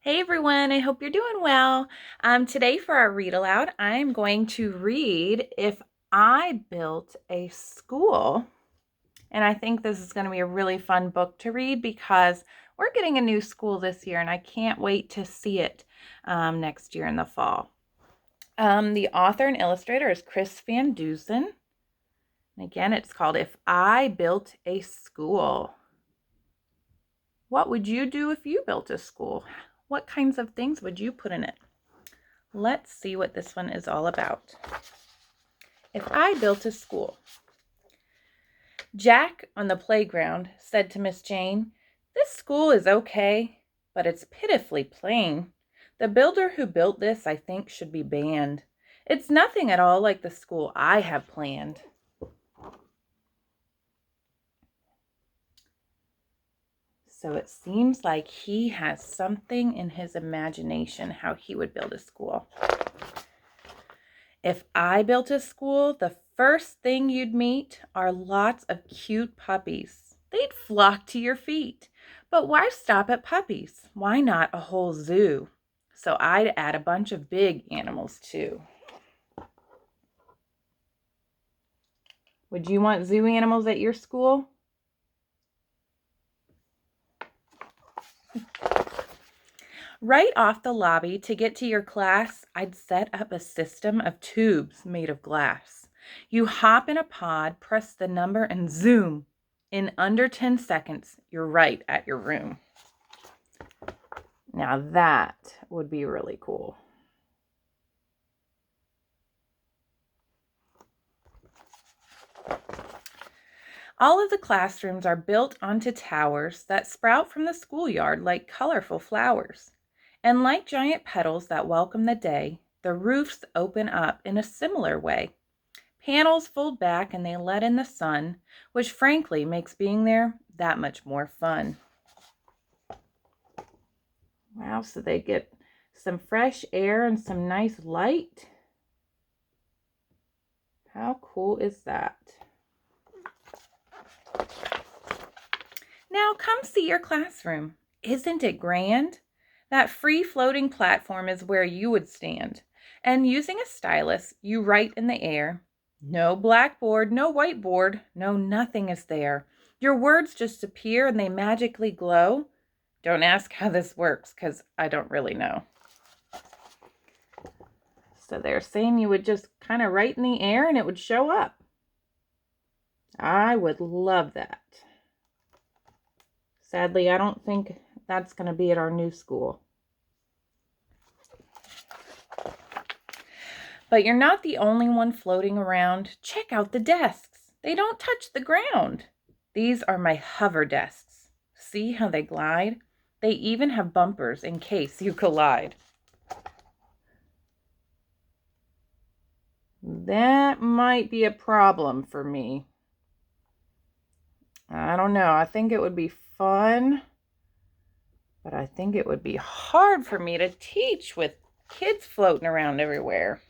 Hey everyone, I hope you're doing well. Today for our read aloud, I'm going to read If I Built a School. And I think this is going to be a really fun book to read because we're getting a new school this year and I can't wait to see it next year in the fall. The author and illustrator is Chris Van Dusen. And again, it's called If I Built a School. What would you do if you built a school? What kinds of things would you put in it? Let's see what this one is all about. If I built a school. Jack on the playground said to Miss Jane, "This school is okay, but it's pitifully plain. The builder who built this, I think, should be banned. It's nothing at all like the school I have planned." So it seems like he has something in his imagination how he would build a school. If I built a school, the first thing you'd meet are lots of cute puppies. They'd flock to your feet. But why stop at puppies? Why not a whole zoo? So I'd add a bunch of big animals too. Would you want zoo animals at your school? Right off the lobby to get to your class, I'd set up a system of tubes made of glass. You hop in a pod, press the number, and zoom. In under 10 seconds, you're right at your room. Now that would be really cool. All of the classrooms are built onto towers that sprout from the schoolyard like colorful flowers. And like giant petals that welcome the day, the roofs open up in a similar way. Panels fold back and they let in the sun, which frankly makes being there that much more fun. Wow, so they get some fresh air and some nice light. How cool is that? Now come see your classroom. Isn't it grand? That free floating platform is where you would stand. And using a stylus, you write in the air. No blackboard, no whiteboard, no nothing is there. Your words just appear and they magically glow. Don't ask how this works because I don't really know. So they're saying you would just kind of write in the air and it would show up. I would love that. Sadly, I don't think that's going to be at our new school. But you're not the only one floating around. Check out the desks. They don't touch the ground. These are my hover desks. See how they glide? They even have bumpers in case you collide. That might be a problem for me. I don't know. I think it would be fun, but I think it would be hard for me to teach with kids floating around everywhere.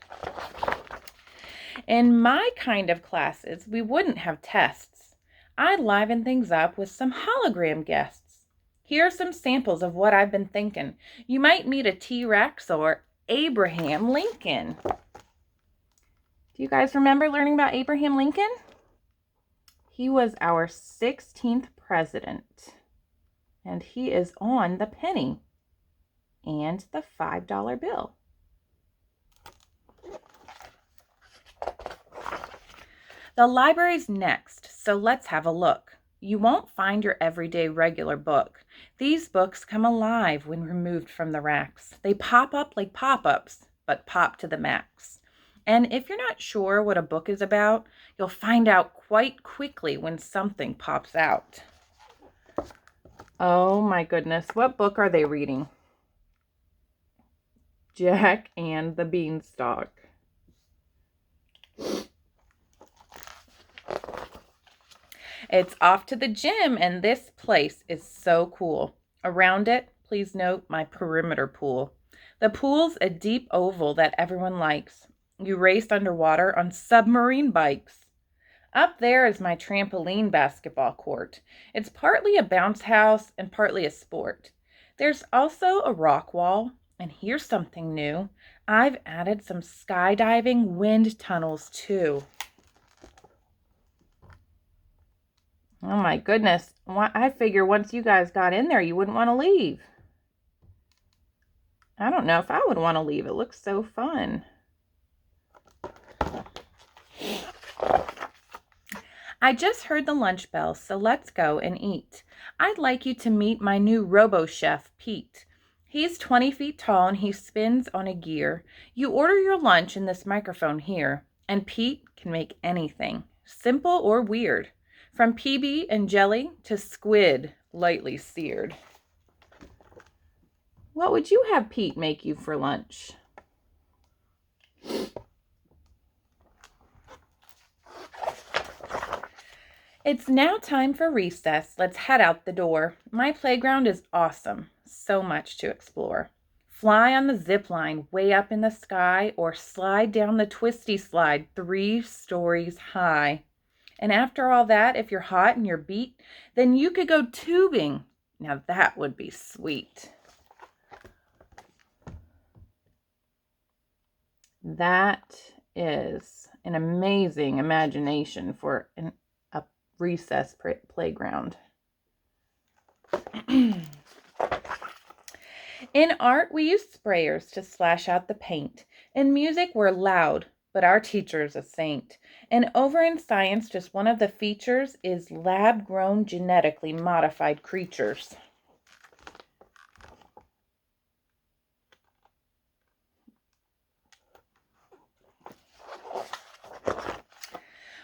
In my kind of classes, we wouldn't have tests. I'd liven things up with some hologram guests. Here are some samples of what I've been thinking. You might meet a T-Rex or Abraham Lincoln. Do you guys remember learning about Abraham Lincoln? He was our 16th president, and he is on the penny and the $5 bill. The library's next, so let's have a look. You won't find your everyday regular book. These books come alive when removed from the racks. They pop up like pop-ups, but pop to the max. And if you're not sure what a book is about, you'll find out quite quickly when something pops out. Oh my goodness, what book are they reading? Jack and the Beanstalk. It's off to the gym, and this place is so cool. Around it, please note my perimeter pool. The pool's a deep oval that everyone likes. You race underwater on submarine bikes. Up there is my trampoline basketball court. It's partly a bounce house and partly a sport. There's also a rock wall, and here's something new. I've added some skydiving wind tunnels too. Oh my goodness. I figure once you guys got in there, you wouldn't want to leave. I don't know if I would want to leave. It looks so fun. I just heard the lunch bell, so let's go and eat. I'd like you to meet my new robo-chef, Pete. He's 20 feet tall and he spins on a gear. You order your lunch in this microphone here, and Pete can make anything, simple or weird, from PB and jelly to squid lightly seared. What would you have Pete make you for lunch? It's now time for recess. Let's head out the door. My playground is awesome. So much to explore. Fly on the zip line way up in the sky or slide down the twisty slide 3 stories high. And after all that, if you're hot and you're beat, then you could go tubing. Now that would be sweet. That is an amazing imagination for a recess playground. In art, we use sprayers to splash out the paint. In music, we're loud, but our teacher's a saint. And over in science, just one of the features is lab-grown genetically modified creatures.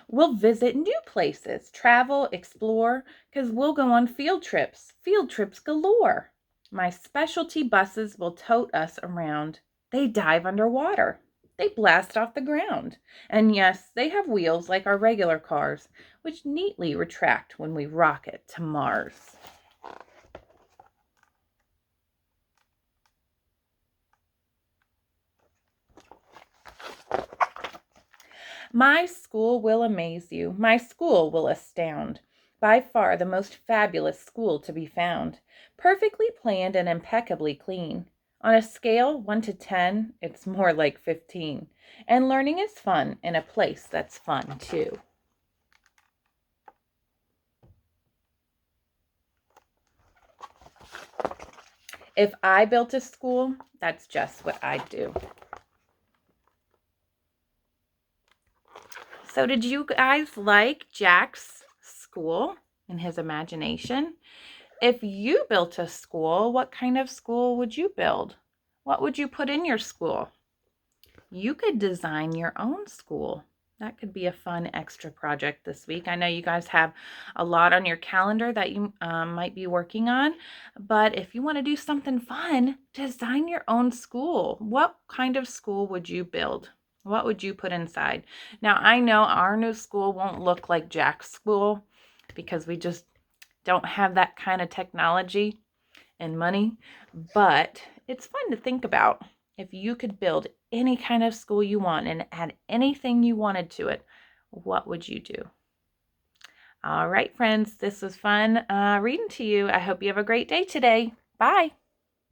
We'll visit new places, travel, explore, because we'll go on field trips galore. My specialty buses will tote us around. They dive underwater. They blast off the ground. And yes, they have wheels like our regular cars, which neatly retract when we rocket to Mars. My school will amaze you. My school will astound. By far the most fabulous school to be found. Perfectly planned and impeccably clean. On a scale 1 to 10, it's more like 15. And learning is fun in a place that's fun too. If I built a school, that's just what I'd do. So did you guys like Jack's school and his imagination? If you built a school, what kind of school would you build? What would you put in your school? You could design your own school. That could be a fun extra project this week. I know you guys have a lot on your calendar that you might be working on, but if you want to do something fun, design your own school. What kind of school would you build? What would you put inside? Now, I know our new school won't look like Jack's school because we just don't have that kind of technology and money, but it's fun to think about. If you could build any kind of school you want and add anything you wanted to it, what would you do? All right, friends, this was fun reading to you. I hope you have a great day today. Bye.